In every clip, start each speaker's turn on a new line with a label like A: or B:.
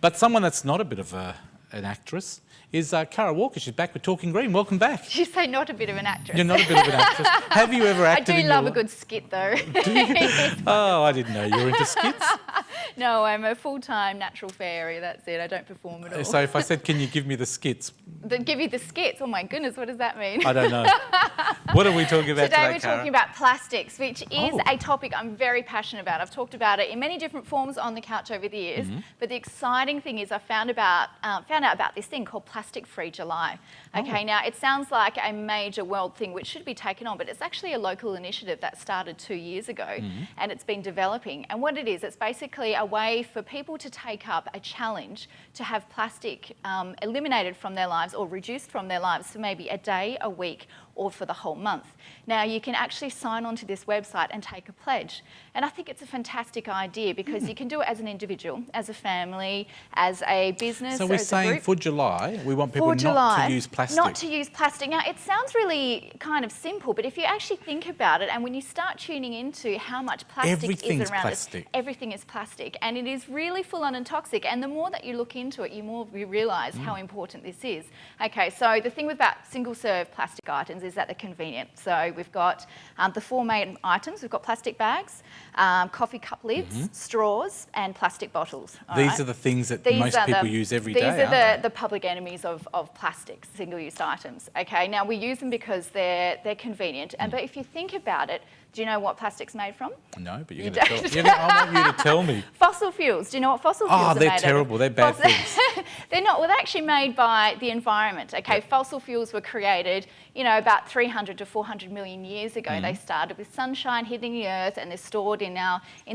A: But someone that's not a bit of an actress is Cara Walker. She's back with Talking Green. Welcome back.
B: You say not a bit of an actress.
A: You're not a bit of an actress. Have you ever acted
B: I do love a good skit, though.
A: Do you? Oh, I didn't know you were into skits.
B: No, I'm a full-time natural fairy, that's it. I don't perform at all.
A: So if I said, can you give me the skits?
B: Give you the skits? Oh my goodness, what does that mean?
A: I don't know. What are we talking about today,
B: we're
A: Cara?
B: talking about plastics, which is a topic I'm very passionate about. I've talked about it in many different forms on the couch over the years, but the exciting thing is I found out about this thing called Plastic-Free July. Okay, now it sounds like a major world thing which should be taken on, but it's actually a local initiative that started 2 years ago and it's been developing. And what it is, it's basically a way for people to take up a challenge to have plastic eliminated from their lives or reduced from their lives for maybe a day, a week, or for the whole month. Now, you can actually sign on to this website and take a pledge. And I think it's a fantastic idea because you can do it as an individual, as a family, as a business.
A: So we're saying for July, we want people not to use plastic.
B: Not to use plastic. Now, it sounds really kind of simple, but if you actually think about it and when you start tuning into how much plastic is around us, everything is plastic. And it is really full on and toxic. And the more that you look into it, the more you realise how important this is. Okay, so the thing about single-serve plastic items is that they're convenient. So we've got the four main items. We've got plastic bags, coffee cup lids, straws, and plastic bottles.
A: These are the things that most people use every day.
B: These are the public enemies of plastics, single-use items. Okay, now we use them because they're convenient. But if you think about it, do you know what plastic's made from?
A: No, but you're going to tell me. I want you to tell me.
B: Fossil fuels. Do you know what fossil fuels are made of?
A: Oh, they're terrible. They're bad things.
B: They're not. Well, they're actually made by the environment. Okay, fossil fuels were created, about 300 to 400 million years ago. They started with sunshine hitting the earth, and they're stored in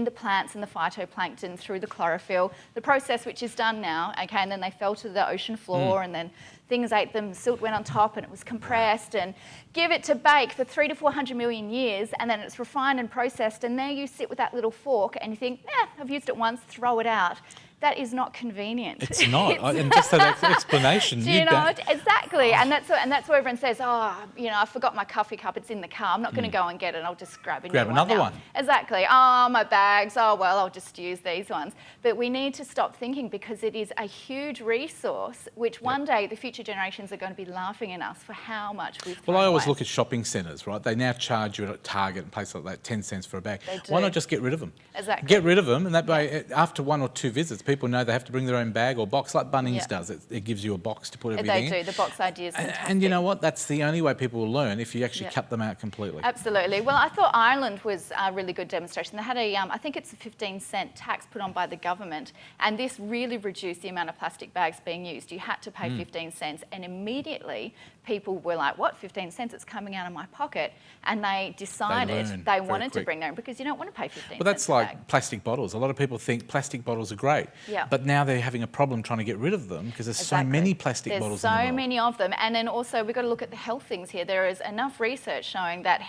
B: the plants and the phytoplankton through the chlorophyll. The process which is done now. Okay, and then they fell to the ocean floor, and then things ate them, silt went on top and it was compressed and give it to bake for 300 to 400 million years and then it's refined and processed and there you sit with that little fork and you think, I've used it once, throw it out. That is not convenient.
A: It's not. And just that explanation.
B: Do you know? Exactly. And that's where everyone says, I forgot my coffee cup. It's in the car. I'm not going to go and get it. I'll just grab
A: another one.
B: Exactly. Oh, my bags. Oh, well, I'll just use these ones. But we need to stop thinking because it is a huge resource which one day the future generations are going to be laughing at us for how much we've thrown
A: Well, I always
B: away.
A: look at shopping centres, right? They now charge you at Target and places like that 10 cents for a bag.
B: They do.
A: Why not just get rid of them?
B: Exactly.
A: Get rid of them and that way, after 1 or 2 visits, people know they have to bring their own bag or box, like Bunnings does. It gives you a box to put everything in.
B: They do. The box idea is fantastic.
A: And you know what? That's the only way people will learn if you actually cut them out completely.
B: Absolutely. Well, I thought Ireland was a really good demonstration. They had I think it's a 15-cent tax put on by the government, and this really reduced the amount of plastic bags being used. You had to pay 15 cents, and immediately people were like, what, 15 cents? It's coming out of my pocket. And they decided they wanted to bring their own because you don't want to pay 15 cents.
A: Well, that's like plastic bottles. A lot of people think plastic bottles are great, but now they're having a problem trying to get rid of them because there's so many plastic bottles in the world.
B: There's so many of them. And then also we've got to look at the health things here. There is enough research showing that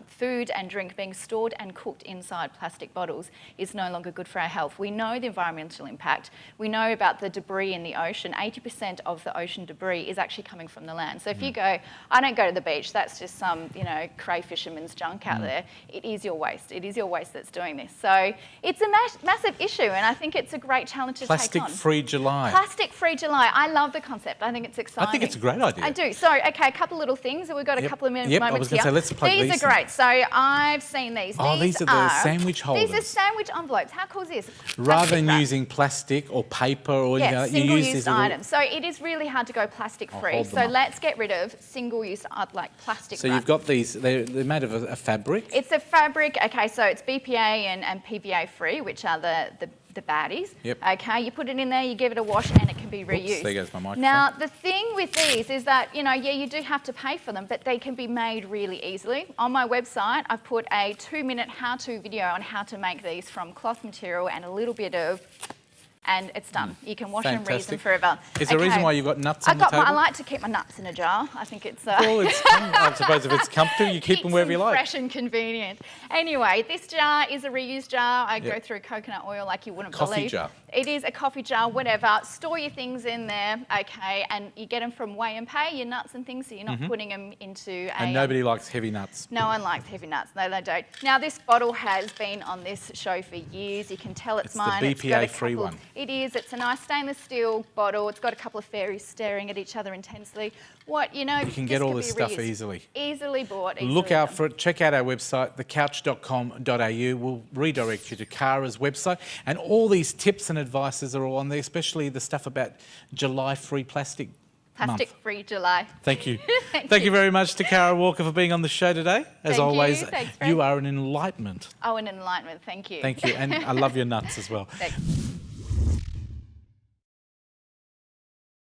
B: food and drink being stored and cooked inside plastic bottles is no longer good for our health. We know the environmental impact. We know about the debris in the ocean. 80% of the ocean debris is actually coming from the land. So if you go, I don't go to the beach, that's just some, cray fisherman's junk out there. It is your waste. It is your waste that's doing this. So it's a massive issue and I think it's a great challenge to take on.
A: Plastic-free July.
B: Plastic-free July. I love the concept. I think it's exciting.
A: I think it's a great idea.
B: I do. So, okay, a couple of little things. We've got a couple of moments here.
A: I was going to say, let's play
B: these are great. So I've seen these.
A: Oh, these are the sandwich holders.
B: These are sandwich envelopes. How cool is this?
A: Rather than using plastic or paper or
B: single-use items. So it is really hard to go plastic-free. So let's get rid of single-use plastic.
A: So you've got these. They're made of a fabric.
B: It's a fabric. Okay, so it's BPA and PVA-free, which are the baddies. Okay, you put it in there, you give it a wash, and it can be reused.
A: Oops, there goes my microphone.
B: Now, the thing with these is that, you do have to pay for them, but they can be made really easily. On my website, I've put a 2-minute how-to video on how to make these from cloth material and a little bit of... and it's done. You can wash and reuse them forever.
A: Is there a reason why you've got nuts on the table?
B: I like to keep my nuts in a jar. I think it's...
A: Well, I suppose if it's comfortable, you keep them wherever you like.
B: Fresh and convenient. Anyway, this jar is a reused jar. I go through coconut oil like you wouldn't believe.
A: Coffee jar.
B: It is a coffee jar, whatever. Store your things in there, okay, and you get them from Weigh and Pay, your nuts and things, so you're not putting them into a...
A: And nobody likes heavy nuts.
B: No one likes heavy nuts. No, they don't. Now, this bottle has been on this show for years. You can tell it's mine.
A: It's the BPA-free one.
B: It is. It's a nice stainless steel bottle. It's got a couple of fairies staring at each other intensely. You
A: can get all this stuff easily.
B: Easily bought. Easily
A: Look out for it. Check out our website, thecouch.com.au. We'll redirect you to Kara's website. And all these tips and advices are all on there, especially the stuff about July-free plastic month.
B: Plastic-free July.
A: Thank you. Thank you very much to Kara Walker for being on the show today. As always,
B: Thanks,
A: you are an enlightenment.
B: Oh, an enlightenment. Thank you.
A: Thank you. And I love your nuts as well.
B: Thanks.